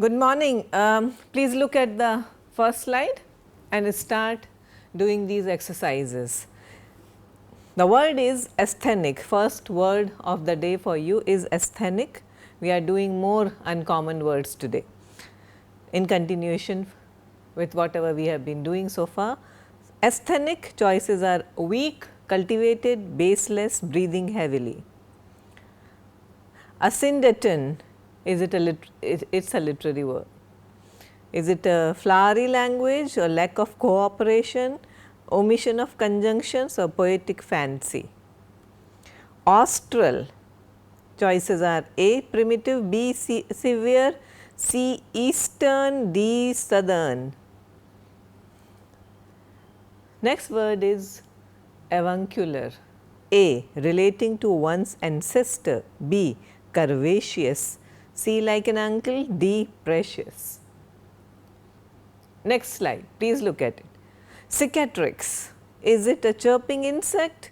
Good morning. Please look at the first slide and start doing these exercises. The word is asthenic. First word of the day for you is asthenic. We are doing more uncommon words today in continuation with whatever we have been doing so far. Asthenic choices are weak, cultivated, baseless, breathing heavily. Asyndeton, it's a literary word. Is it a flowery language or lack of cooperation, omission of conjunctions or poetic fancy? Austral choices are A primitive, B severe, C eastern, D southern. Next word is avuncular. A relating to one's ancestor, B curvaceous, C like an uncle, D precious. Next slide, please look at it. Cicatrix, is it a chirping insect?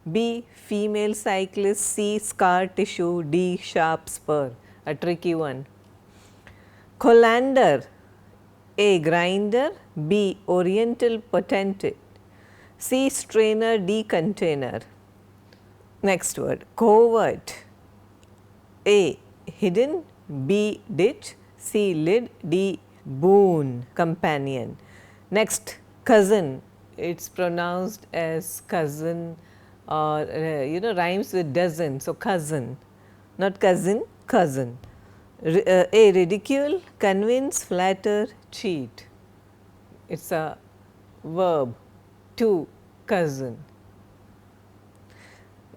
B female cyclist, C scar tissue, D sharp spur, a tricky one. Colander, A grinder, B oriental potentate, C strainer, D container. Next word, covert, A hidden, B ditch, C lid, D boon, companion. Next, cousin, it is pronounced as cousin or rhymes with dozen. So, cousin, not cousin, cousin. A ridicule, convince, flatter, cheat. It is a verb, to cousin.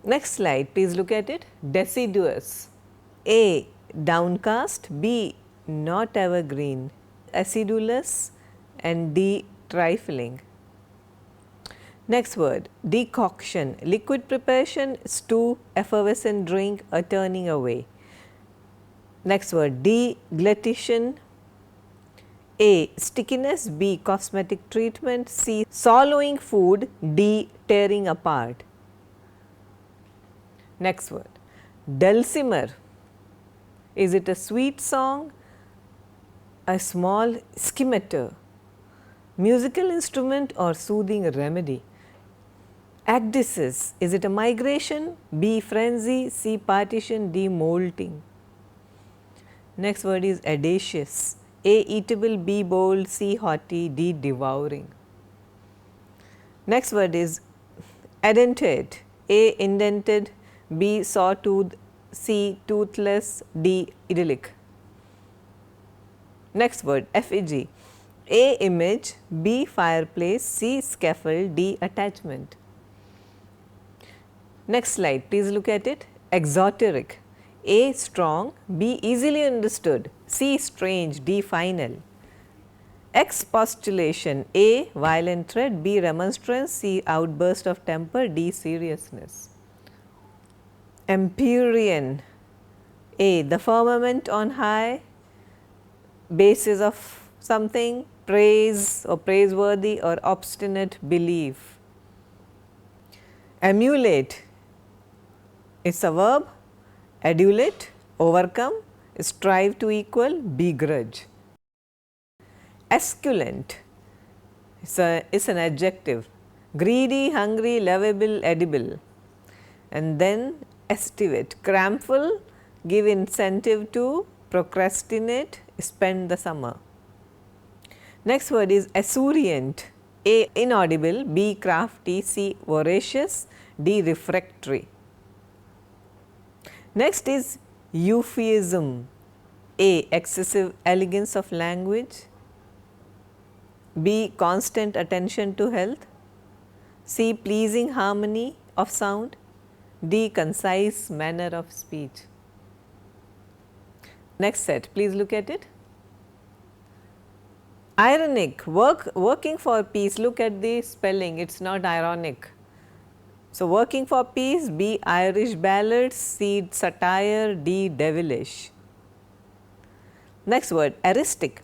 Next slide, please look at it. Deciduous, A downcast, B not evergreen, acidulous and D trifling. Next word, decoction, liquid preparation, stew, effervescent drink, a turning away. Next word, deglatition, A stickiness, B cosmetic treatment, C swallowing food, D tearing apart. Next word, dulcimer, is it a sweet song, a small scimitar, musical instrument or soothing remedy? Ecdysis, is it a migration, B frenzy, C partition, D molting. Next word is audacious, A eatable, B bold, C haughty, D devouring. Next word is edentate, A indented, B sawtooth, C toothless, D idyllic. Next word, effigy, A image, B fireplace, C scaffold, D attachment. Next slide, please look at it. Exoteric, A strong, B easily understood, C strange, D final. Expostulation, A violent threat, B remonstrance, C outburst of temper, D seriousness. Empyrean, A the firmament on high, basis of something, praise or praiseworthy or obstinate belief. Emulate, it is a verb, adulate, overcome, strive to equal, begrudge. Esculent, it is an adjective, greedy, hungry, lovable, edible. And then estivate, cramful, give incentive to, procrastinate, spend the summer. Next word is esurient, A inaudible, B crafty, C voracious, D refractory. Next is euphuism, A excessive elegance of language, B constant attention to health, C pleasing harmony of sound, D concise manner of speech. Next set, please look at it. Ironic, working for peace, look at the spelling, it is not ironic. So, working for peace, B Irish ballads, C satire, D devilish. Next word, aristic,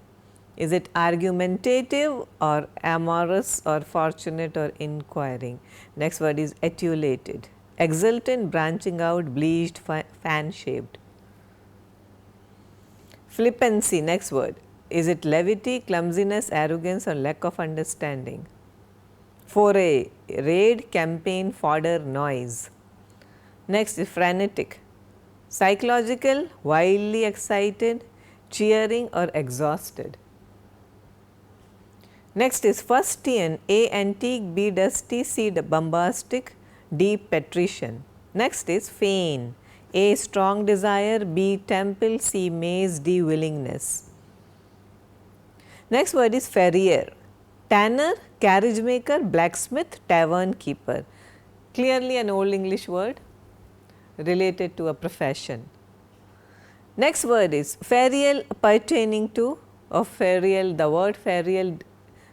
is it argumentative or amorous or fortunate or inquiring? Next word is etiolated, exultant, branching out, bleached, fan shaped. Flippancy, next word. Is it levity, clumsiness, arrogance or lack of understanding? Foray, raid, campaign, fodder, noise. Next is frenetic, psychological, wildly excited, cheering or exhausted. Next is fustian, A antique, B dusty, C bombastic, D patrician. Next is feign, A strong desire, B temple, C maze, D willingness. Next word is farrier, tanner, carriage maker, blacksmith, tavern keeper. Clearly an old English word related to a profession. Next word is ferial, pertaining to, of ferial, the word ferial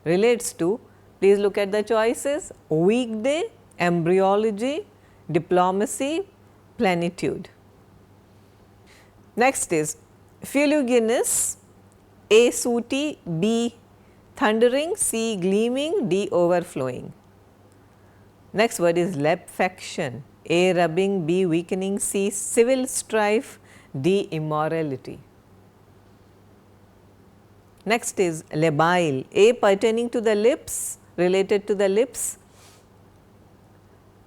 relates to. Please look at the choices: weekday, embryology, diplomacy, plenitude. Next is fuliginous, A sooty, B thundering, C gleaming, D overflowing. Next word is lebefaction, A rubbing, B weakening, C civil strife, D immorality. Next is labile, A pertaining to the lips, related to the lips,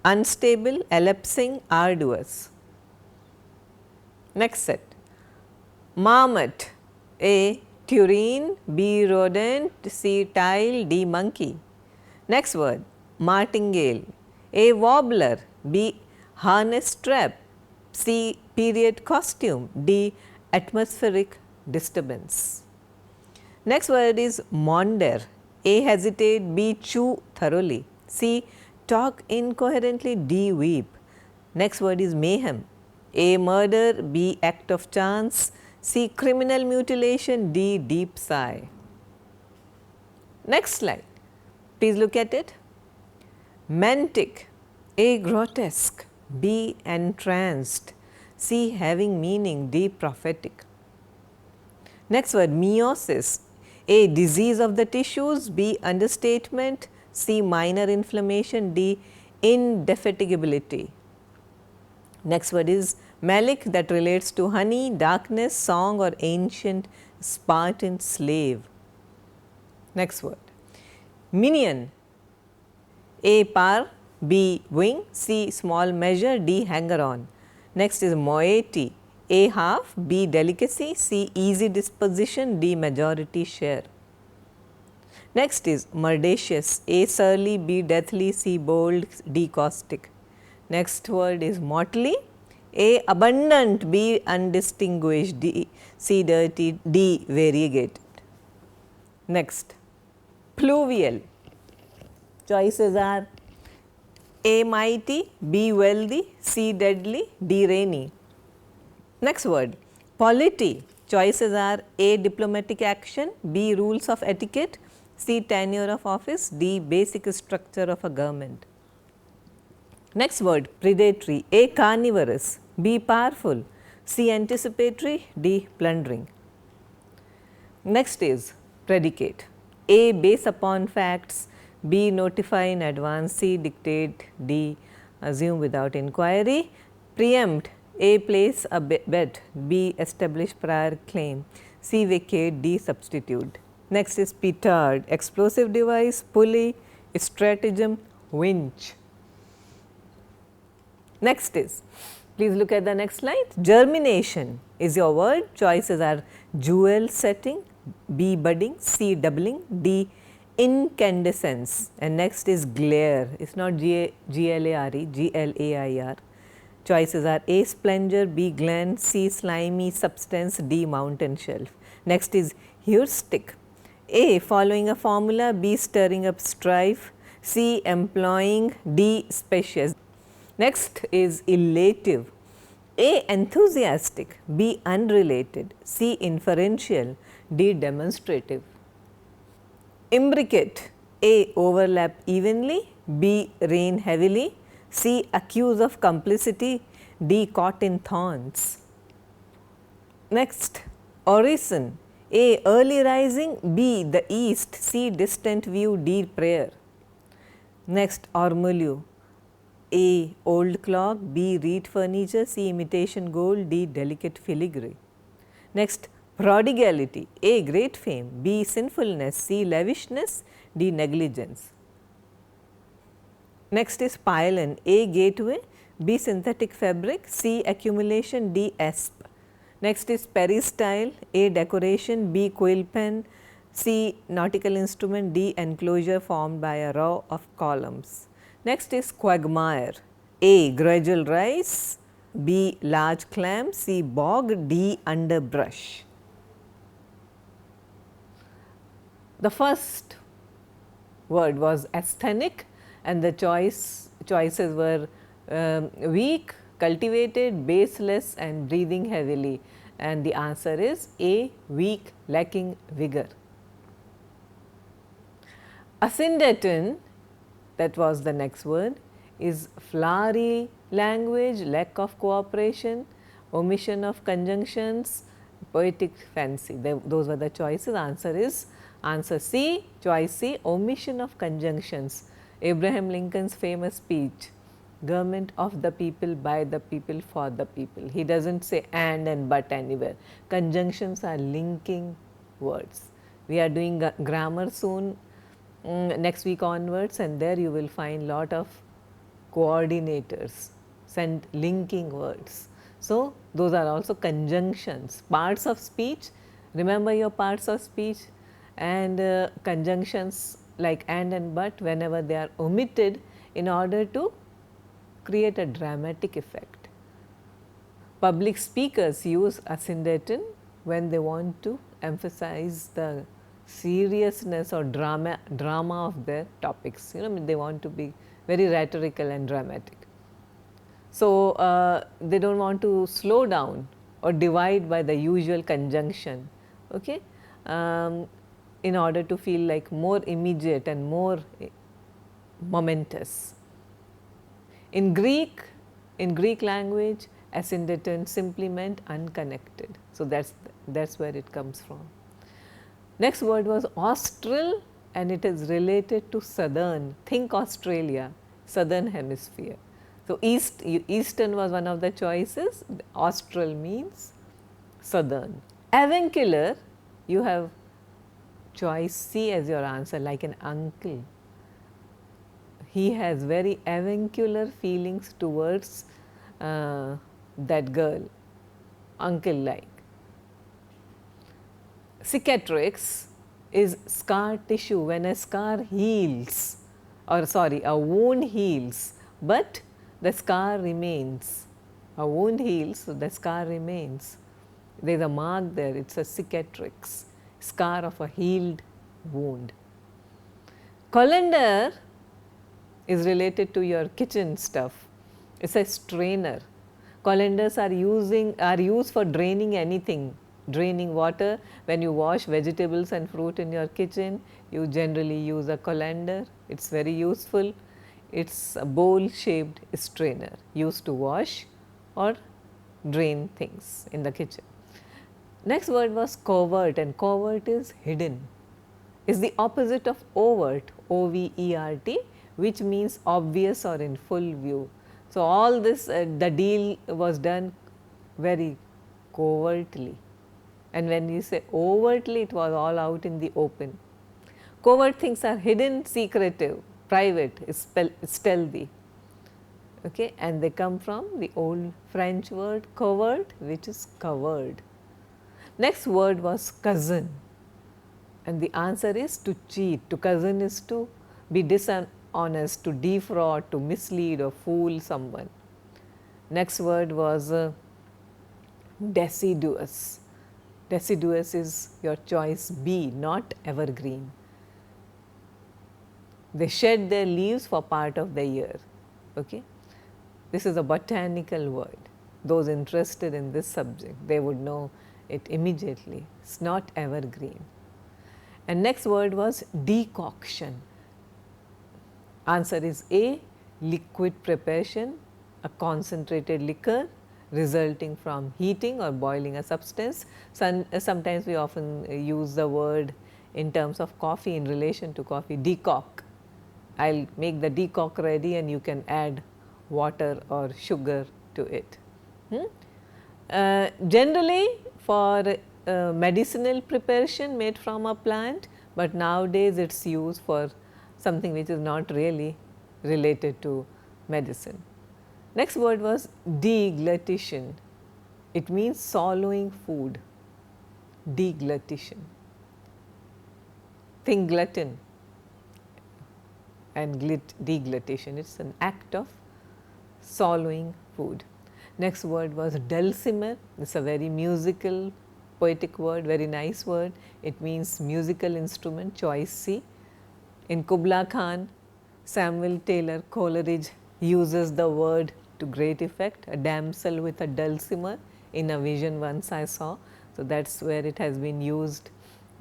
unstable, elapsing, arduous. Next set, marmot, A tureen, B rodent, C tile, D monkey. Next word, martingale, A wobbler, B harness strap, C period costume, D atmospheric disturbance. Next word is maunder, A hesitate, B chew thoroughly, C talk incoherently, D weep. Next word is mayhem, A murder, B act of chance, C criminal mutilation, D deep sigh. Next slide, please look at it. Mantic, A grotesque, B entranced, C having meaning, D prophetic. Next word meiosis, A disease of the tissues, B understatement, C minor inflammation, D indefatigability. Next word is malic, that relates to honey, darkness, song or ancient Spartan slave. Next word, minion, A par, B wing, C small measure, D hanger on. Next is moiety, A half, B delicacy, C easy disposition, D majority share. Next is murdacious, A surly, B deathly, C bold, D caustic. Next word is motley, A abundant, B undistinguished, D C dirty, D variegated. Next, pluvial, choices are A mighty, B wealthy, C deadly, D rainy. Next word, polity, choices are A diplomatic action, B rules of etiquette, C tenure of office, D basic structure of a government. Next word, predatory, A carnivorous, B powerful, C anticipatory, D plundering. Next is predicate, A base upon facts, B notify in advance, C dictate, D assume without inquiry. Preempt, A place a bet, B establish prior claim, C vacate, D substitute. Next is petard, explosive device, pulley, stratagem, winch. Next is, please look at the next slide, germination is your word. Choices are jewel setting, B budding, C doubling, D incandescence, and next is glare. It is not G-L-A-R-E, G-L-A-I-R. Choices are A splenger, B gland, C slimy substance, D mountain shelf. Next is heuristic, A following a formula, B stirring up strife, C employing, D specious. Next is elative, A enthusiastic, B unrelated, C inferential, D demonstrative. Imbricate, A overlap evenly, B rain heavily, C accuse of complicity, D caught in thorns. Next, orison, A early rising, B the east, C distant view, D prayer. Next, ormolu, A old clock, B reed furniture, C imitation gold, D delicate filigree. Next, Prodigality, A. great fame, B. sinfulness, C. lavishness, D. negligence. Next is pylon, A. gateway, B. synthetic fabric, C. accumulation, D. asp. Next is peristyle, A. decoration, B. quill pen, C. nautical instrument, D. enclosure formed by a row of columns. Next is quagmire, A. gradual rise, B. large clam, C. bog, D. underbrush. The first word was asthenic and the choices were weak, cultivated, baseless and breathing heavily, and the answer is A. weak, lacking vigor. Asyndeton, that was the next word, is flowery language, lack of cooperation, omission of conjunctions, poetic fancy. Those were the choices. Answer is answer C, choice C, omission of conjunctions. Abraham Lincoln's famous speech, government of the people, by the people, for the people. He does not say and but anywhere. Conjunctions are linking words. We are doing grammar soon, next week onwards, and there you will find lot of coordinators, send linking words. So, those are also conjunctions, parts of speech. Remember your parts of speech, and conjunctions like and but, whenever they are omitted in order to create a dramatic effect. Public speakers use asyndeton when they want to emphasize the seriousness or drama of their topics. They want to be very rhetorical and dramatic. So, they do not want to slow down or divide by the usual conjunction, okay, in order to feel like more immediate and more momentous. In Greek language, asyndeton simply meant unconnected. So, that is where it comes from. Next word was austral, and it is related to southern. Think Australia, southern hemisphere. So, eastern was one of the choices. Austral means southern. Avuncular, you have choice C as your answer, like an uncle. He has very avuncular feelings towards that girl, uncle like. Cicatrix is scar tissue. When a scar heals, or sorry, a wound heals, but the scar remains. A wound heals, so the scar remains. There is a mark there, it is a cicatrix, scar of a healed wound. Colander is related to your kitchen stuff. It is a strainer. Colanders are used for draining anything, draining water. When you wash vegetables and fruit in your kitchen, you generally use a colander. It is very useful. It is a bowl shaped strainer used to wash or drain things in the kitchen. Next word was covert, and covert is hidden. Is the opposite of overt, O-V-E-R-T, which means obvious or in full view. So, all this the deal was done very covertly, and when you say overtly, it was all out in the open. Covert things are hidden, secretive, private, stealthy, okay, and they come from the old French word covert, which is covered. Next word was cousin, and the answer is to cheat. To cousin is to be dishonest, to defraud, to mislead or fool someone. Next word was deciduous. Deciduous is your choice B, not evergreen. They shed their leaves for part of the year. Okay. This is a botanical word. Those interested in this subject, they would know it immediately. It is not evergreen. And next word was decoction. Answer is A, liquid preparation, a concentrated liquor resulting from heating or boiling a substance. Sometimes we often use the word in terms of coffee in relation to coffee, decoct. I will make the decoct ready and you can add water or sugar to it. Generally for medicinal preparation made from a plant, but nowadays it is used for something which is not really related to medicine. Next word was deglatition. It means swallowing food. Deglatition. Think glutton and deglatition. It is an act of swallowing food. Next word was Dulcimer. It is a very musical, poetic word, very nice word. It means musical instrument, choice C. In Kubla Khan, Samuel Taylor Coleridge uses the word to great effect, a damsel with a dulcimer in a vision once I saw. So, that is where it has been used,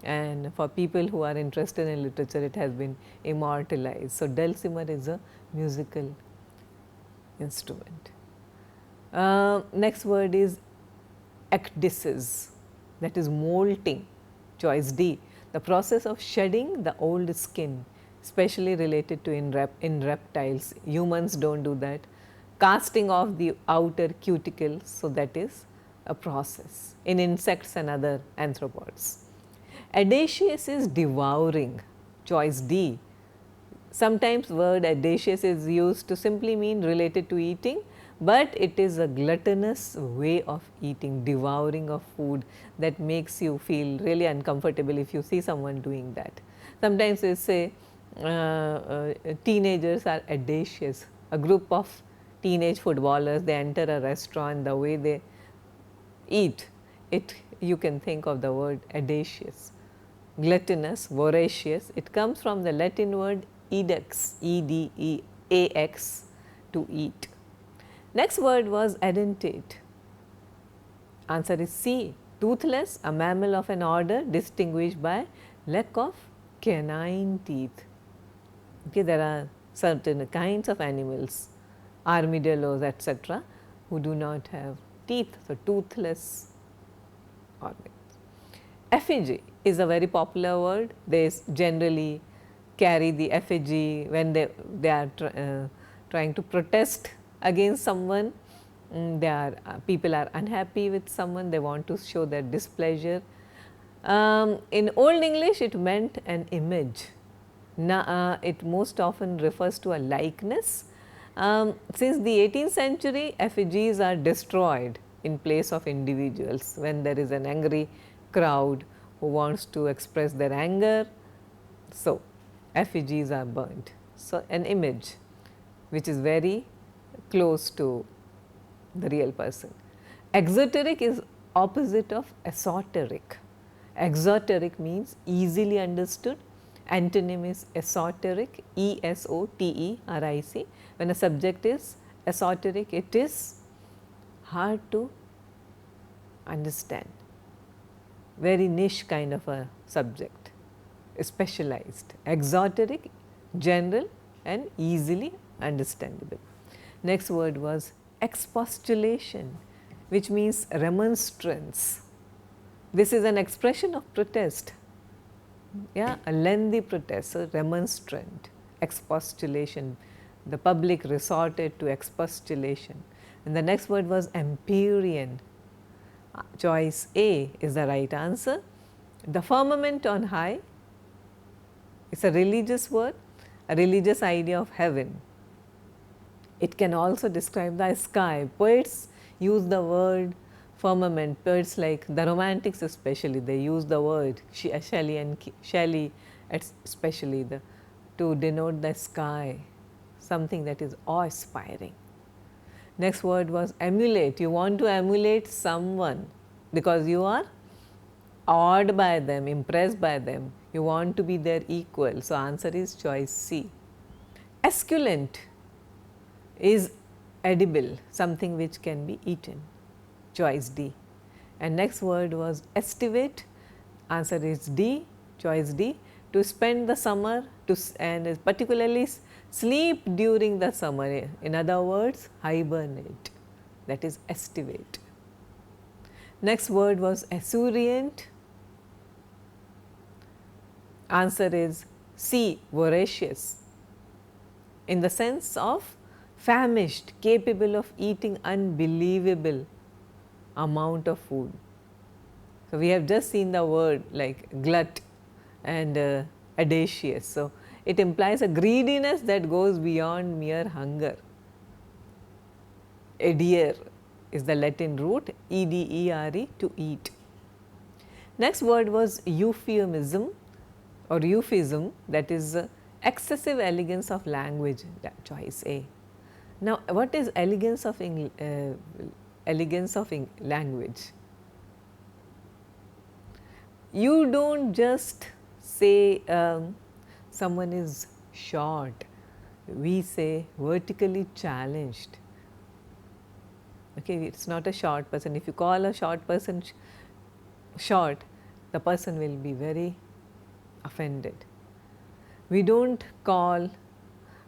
and for people who are interested in literature it has been immortalized. So, dulcimer is a musical instrument. Next word is ecdysis, that is molting, choice D, the process of shedding the old skin, especially related to in reptiles. Humans do not do that. Casting off the outer cuticle, so that is a process in insects and other arthropods. Audacious is devouring, choice D. Sometimes word audacious is used to simply mean related to eating, but it is a gluttonous way of eating, devouring of food that makes you feel really uncomfortable if you see someone doing that. Sometimes we say teenagers are audacious. A group of teenage footballers, they enter a restaurant, the way they eat it, you can think of the word audacious. Gluttonous, voracious, it comes from the Latin word edex, E-D-E-A-X, to eat. Next word was edentate. Answer is C, toothless, a mammal of an order distinguished by lack of canine teeth. Okay, there are certain kinds of animals, armadillos, etc., who do not have teeth, so toothless organs. Effigy is a very popular word. They generally carry the effigy when they are trying to protest against someone. People are unhappy with someone, they want to show their displeasure. In Old English it meant an image. It most often refers to a likeness. Since the 18th century, effigies are destroyed in place of individuals. When there is an angry crowd who wants to express their anger, so effigies are burnt. So, an image which is very close to the real person. Exoteric is opposite of esoteric. Exoteric means easily understood. Antonym is esoteric, E-S-O-T-E-R-I-C. When a subject is esoteric, it is hard to understand, very niche kind of a subject, specialized. Exoteric, general and easily understandable. Next word was expostulation, which means remonstrance. This is an expression of protest, a lengthy protest, so remonstrant, expostulation. The public resorted to expostulation. And the next word was empyrean. Choice A is the right answer. The firmament on high is a religious word, a religious idea of heaven. It can also describe the sky. Poets use the word firmament. Poets like the Romantics especially, they use the word Shelley especially to denote the sky, something that is awe-inspiring. Next word was emulate. You want to emulate someone because you are awed by them, impressed by them. You want to be their equal. So, answer is choice C. Esculent is edible, something which can be eaten, choice D. And next word was estivate, answer is D, choice D. To spend the summer and particularly sleep during the summer, in other words hibernate, that is estivate. Next word was esurient, answer is C, voracious, in the sense of famished, capable of eating unbelievable amount of food. So, we have just seen the word like glut and audacious. So, it implies a greediness that goes beyond mere hunger. Edere is the Latin root, edere, to eat. Next word was euphemism or euphemism, that is excessive elegance of language, choice A. Now, what is elegance of language? You do not just say someone is short, we say vertically challenged. Okay, it is not a short person. If you call a short person short, the person will be very offended. We do not call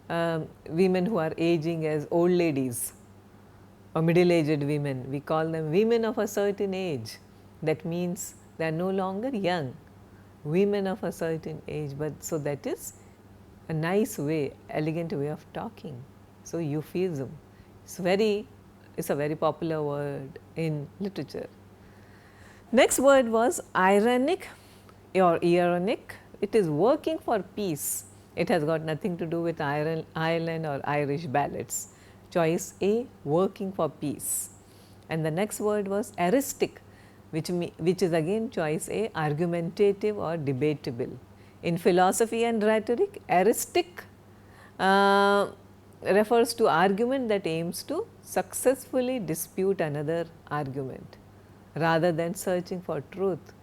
women who are aging as old ladies or middle aged women, we call them women of a certain age. That means they are no longer young, women of a certain age, but so that is a nice way, elegant way of talking. So, euphemism is a very popular word in literature. Next word was ironic or ironic. It is working for peace. It has got nothing to do with Ireland or Irish ballads. Choice A, working for peace. And the next word was aristic, which is again choice A, argumentative or debatable. In philosophy and rhetoric, aristic refers to argument that aims to successfully dispute another argument rather than searching for truth.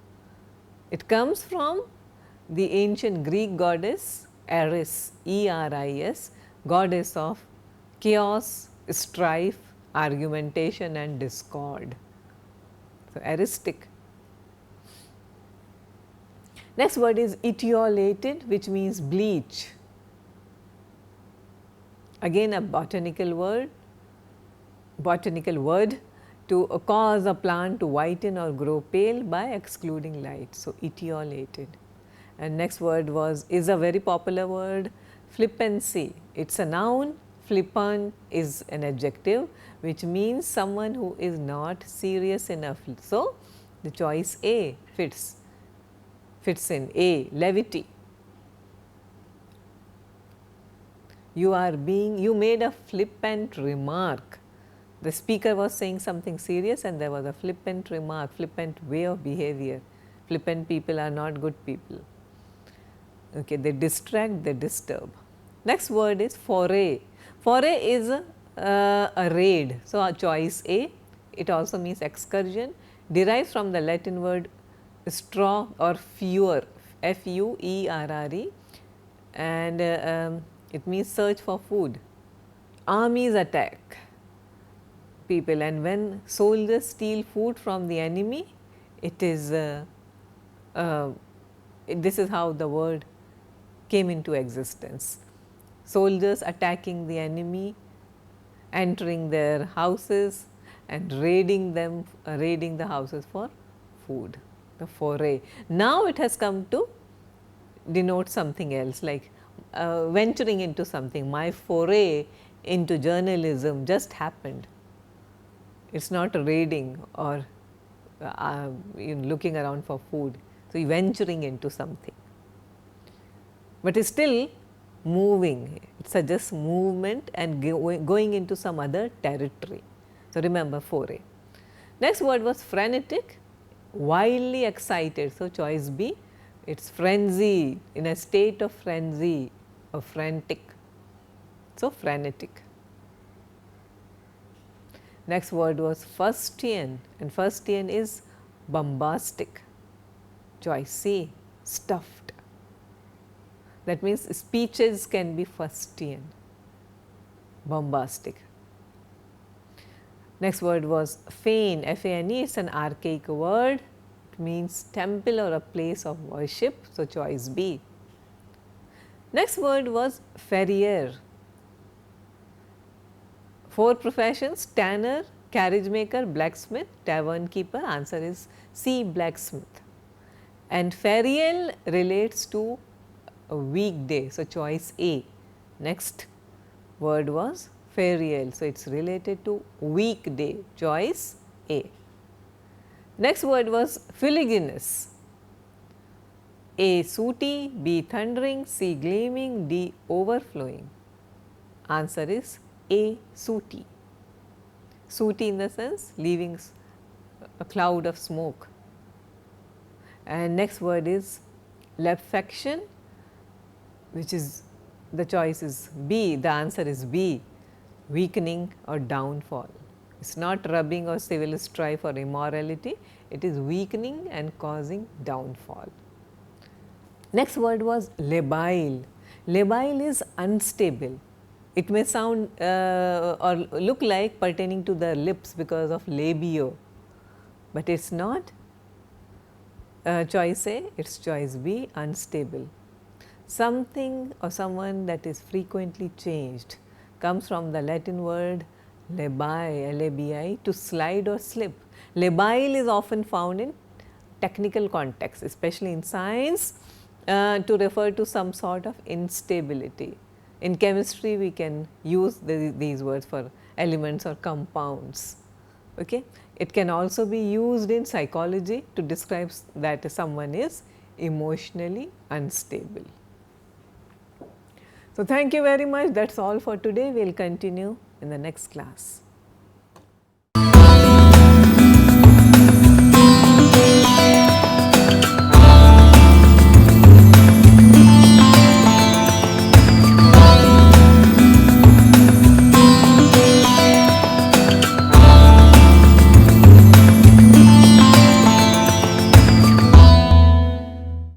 It comes from the ancient Greek goddess Eris, E-R-I-S, goddess of chaos, strife, argumentation and discord. So, aristic. Next word is etiolated, which means bleach. Again a botanical word to cause a plant to whiten or grow pale by excluding light. So, etiolated. And next word is a very popular word, flippancy. It is a noun, flippant is an adjective, which means someone who is not serious enough. So, the choice A fits in A, levity. You made a flippant remark. The speaker was saying something serious and there was a flippant remark, flippant way of behavior. Flippant people are not good people. Okay, they distract, they disturb. Next word is foray. Foray is a raid. So, our choice A, it also means excursion, derives from the Latin word straw or furor, F-U-E-R-R-E, and it means search for food. Armies attack people, and when soldiers steal food from the enemy, it is this is how the word came into existence. Soldiers attacking the enemy, entering their houses and raiding the houses for food, the foray. Now, it has come to denote something else, like venturing into something. My foray into journalism just happened. It is not raiding or looking around for food. So, venturing into something, but is still moving. It suggests movement and going into some other territory. So, remember foray. Next word was frenetic, wildly excited. So, choice B, it is frenzy, in a state of frenzy or frantic. So, frenetic. Next word was fustian, and fustian is bombastic. Choice C, stuffed. That means speeches can be fustian, bombastic. Next word was fane, F-A-N-E, it is an archaic word. It means temple or a place of worship. So, choice B. Next word was farrier. 4 professions: tanner, carriage maker, blacksmith, tavern keeper. Answer is C, blacksmith. And ferial relates to a weekday. So, choice A. Next word was ferial. So, it is related to weekday. Choice A. Next word was filiginous. A sooty, B thundering, C gleaming, D overflowing. Answer is A sooty. Sooty in the sense leaving a cloud of smoke. And next word is lefection, which is the choice is B. The answer is B, weakening or downfall. It is not rubbing or civil strife or immorality, it is weakening and causing downfall. Next word was labile. Labile is unstable. It may sound or look like pertaining to the lips because of labio, but it is not. Choice A, it is choice B, unstable. Something or someone that is frequently changed comes from the Latin word labii, L-A-B-I, to slide or slip. Labile is often found in technical contexts, especially in science, to refer to some sort of instability. In chemistry, we can use these words for elements or compounds. Okay. It can also be used in psychology to describe that someone is emotionally unstable. So, thank you very much. That is all for today. We will continue in the next class.